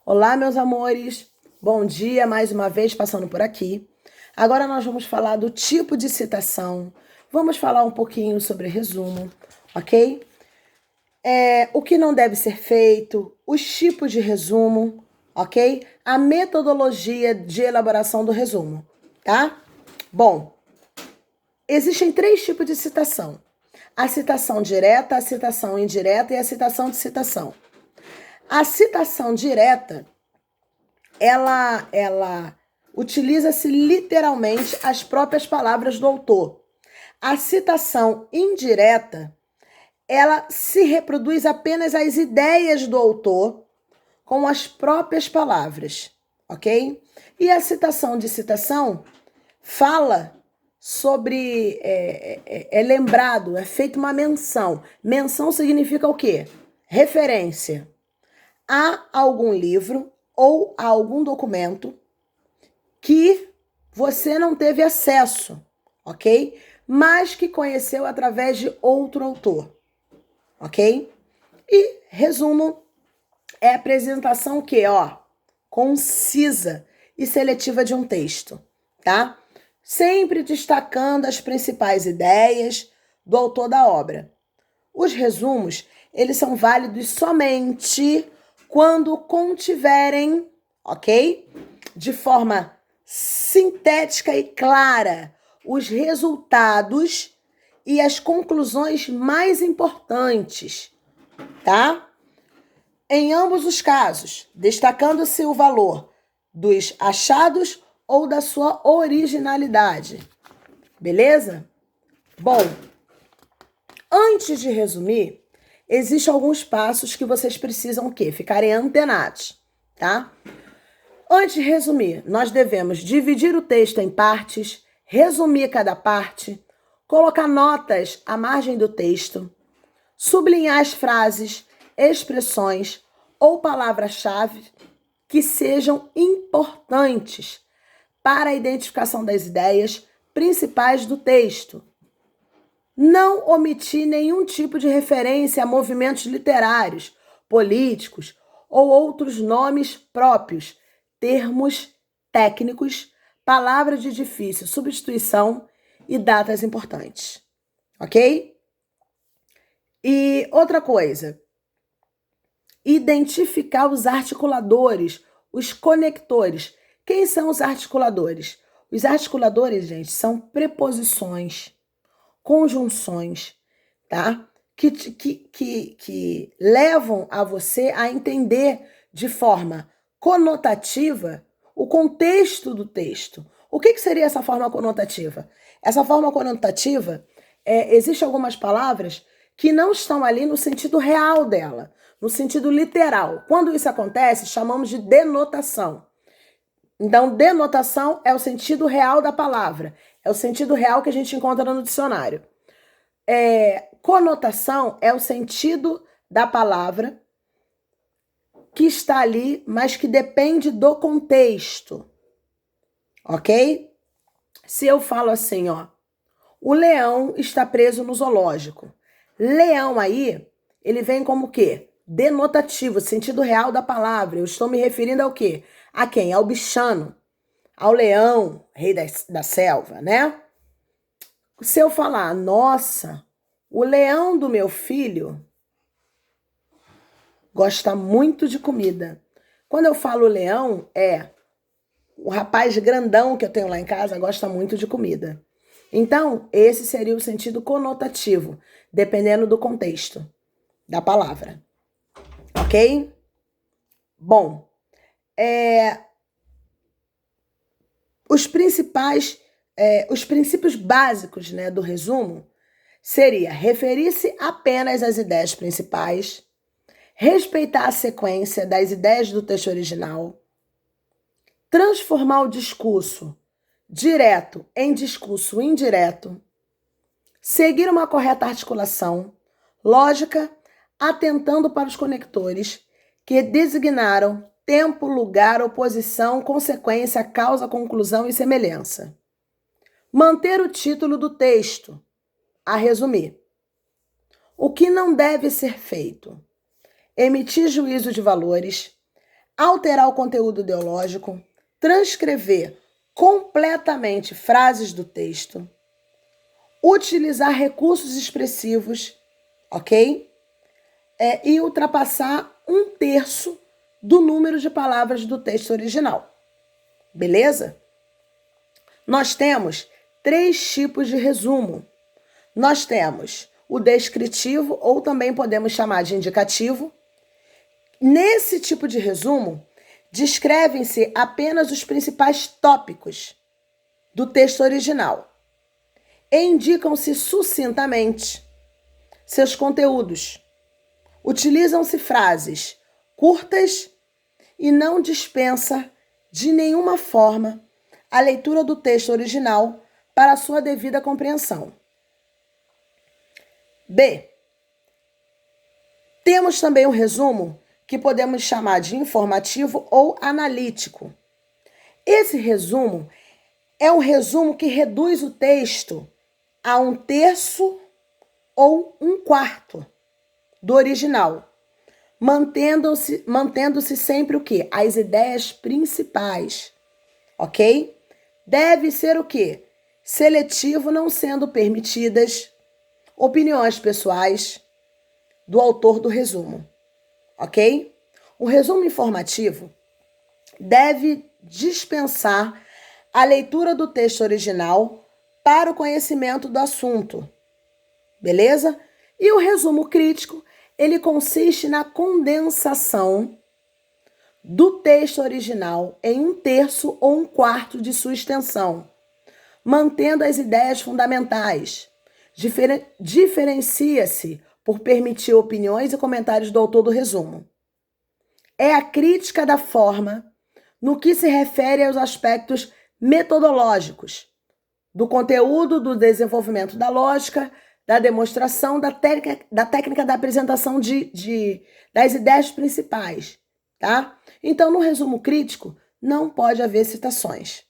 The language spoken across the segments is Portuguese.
Olá, meus amores. Bom dia, mais uma vez passando por aqui. Agora nós vamos falar do tipo de citação. Vamos falar um pouquinho sobre resumo, ok? O que não deve ser feito, os tipos de resumo, ok? A metodologia de elaboração do resumo, tá? Bom, existem 3 tipos de citação: a citação direta, a citação indireta e a citação de citação. A citação direta, ela utiliza-se literalmente as próprias palavras do autor. A citação indireta, ela se reproduz apenas as ideias do autor com as próprias palavras, ok? E a citação de citação fala sobre, lembrado, é feita uma menção. Menção significa o quê? Referência a algum livro ou a algum documento que você não teve acesso, ok? Mas que conheceu através de outro autor, ok? E resumo é a apresentação que, concisa e seletiva de um texto, tá? Sempre destacando as principais ideias do autor da obra. Os resumos, eles são válidos somente quando contiverem, ok? De forma sintética e clara, os resultados e as conclusões mais importantes, tá? Em ambos os casos, destacando-se o valor dos achados ou da sua originalidade. Beleza? Bom, antes de resumir, existem alguns passos que vocês precisam o quê? Ficarem antenados, tá? Antes de resumir, nós devemos dividir o texto em partes, resumir cada parte, colocar notas à margem do texto, sublinhar as frases, expressões ou palavras-chave que sejam importantes para a identificação das ideias principais do texto. Não omitir nenhum tipo de referência a movimentos literários, políticos ou outros nomes próprios, termos técnicos, palavras de difícil substituição e datas importantes. Ok? E outra coisa, identificar os articuladores, os conectores. Quem são os articuladores? Os articuladores, gente, são preposições, conjunções, tá? Que levam a você a entender de forma conotativa o contexto do texto. O que seria essa forma conotativa? Essa forma conotativa, existem algumas palavras que não estão ali no sentido real dela, no sentido literal. Quando isso acontece, chamamos de denotação. Então, denotação é o sentido real da palavra, é o sentido real que a gente encontra no dicionário. Conotação é o sentido da palavra que está ali, mas que depende do contexto, ok? Se eu falo assim, o leão está preso no zoológico. Leão aí, ele vem como o quê? Denotativo, sentido real da palavra. Eu estou me referindo ao quê? A quem? Ao bichano, ao leão, rei da selva, né? Se eu falar, nossa, o leão do meu filho gosta muito de comida. Quando eu falo leão, o rapaz grandão que eu tenho lá em casa gosta muito de comida. Então, esse seria o sentido conotativo, dependendo do contexto da palavra. Ok? Bom, os princípios básicos, né, do resumo seria referir-se apenas às ideias principais, respeitar a sequência das ideias do texto original, transformar o discurso direto em discurso indireto, seguir uma correta articulação, lógica, atentando para os conectores que designaram tempo, lugar, oposição, consequência, causa, conclusão e semelhança. Manter o título do texto, a resumir. O que não deve ser feito? Emitir juízo de valores, alterar o conteúdo ideológico, transcrever completamente frases do texto, utilizar recursos expressivos, ok? E ultrapassar 1/3 do número de palavras do texto original. Beleza? Nós temos 3 tipos de resumo. Nós temos o descritivo, ou também podemos chamar de indicativo. Nesse tipo de resumo, descrevem-se apenas os principais tópicos do texto original e indicam-se sucintamente seus conteúdos. Utilizam-se frases curtas e não dispensa de nenhuma forma a leitura do texto original para sua devida compreensão. B. Temos também um resumo que podemos chamar de informativo ou analítico. Esse resumo é um resumo que reduz o texto a 1/3 ou 1/4 do original, mantendo-se sempre o quê? As ideias principais, ok? Deve ser o quê? Seletivo, não sendo permitidas opiniões pessoais do autor do resumo, ok? O resumo informativo deve dispensar a leitura do texto original para o conhecimento do assunto, beleza? E o resumo crítico, ele consiste na condensação do texto original em 1/3 ou 1/4 de sua extensão, mantendo as ideias fundamentais. Diferencia-se por permitir opiniões e comentários do autor do resumo. É a crítica da forma no que se refere aos aspectos metodológicos, do conteúdo, do desenvolvimento da lógica, da demonstração, da técnica da apresentação das ideias principais, tá? Então, no resumo crítico, não pode haver citações,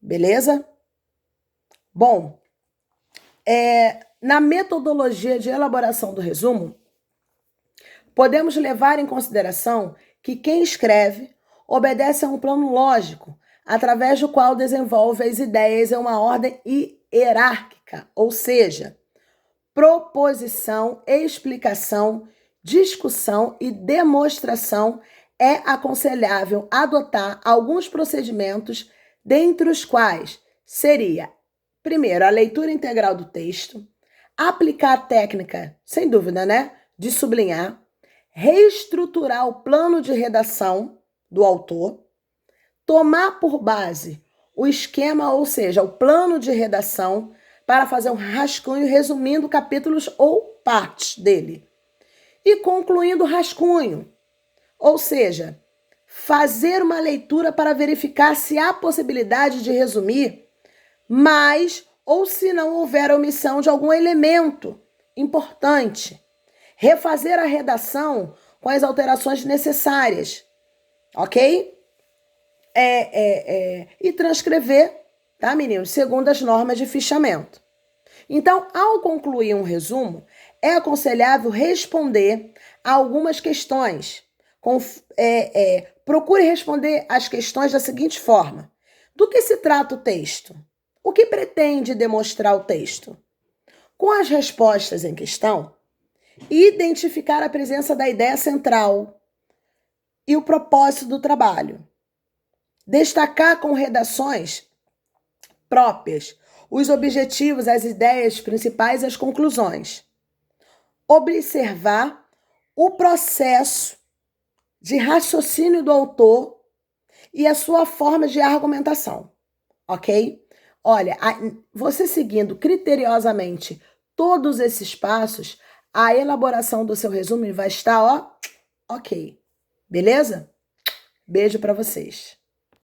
beleza? Bom, na metodologia de elaboração do resumo, podemos levar em consideração que quem escreve obedece a um plano lógico, através do qual desenvolve as ideias em uma ordem hierárquica, ou seja, proposição, explicação, discussão e demonstração. É aconselhável adotar alguns procedimentos, dentre os quais seria, primeiro, a leitura integral do texto, aplicar a técnica, sem dúvida, né, de sublinhar, reestruturar o plano de redação do autor, tomar por base o esquema, ou seja, o plano de redação, para fazer um rascunho resumindo capítulos ou partes dele. E concluindo o rascunho, ou seja, fazer uma leitura para verificar se há possibilidade de resumir, mas ou se não houver omissão de algum elemento importante. Refazer a redação com as alterações necessárias, ok? E transcrever, tá, meninos? Segundo as normas de fichamento. Então, ao concluir um resumo, é aconselhável responder a algumas questões. Procure responder as questões da seguinte forma: do que se trata o texto? O que pretende demonstrar o texto? Com as respostas em questão, identificar a presença da ideia central e o propósito do trabalho. Destacar com redações próprias os objetivos, as ideias principais e as conclusões. Observar o processo de raciocínio do autor e a sua forma de argumentação, ok? Olha, você seguindo criteriosamente todos esses passos, a elaboração do seu resumo vai estar, ok. Beleza? Beijo para vocês.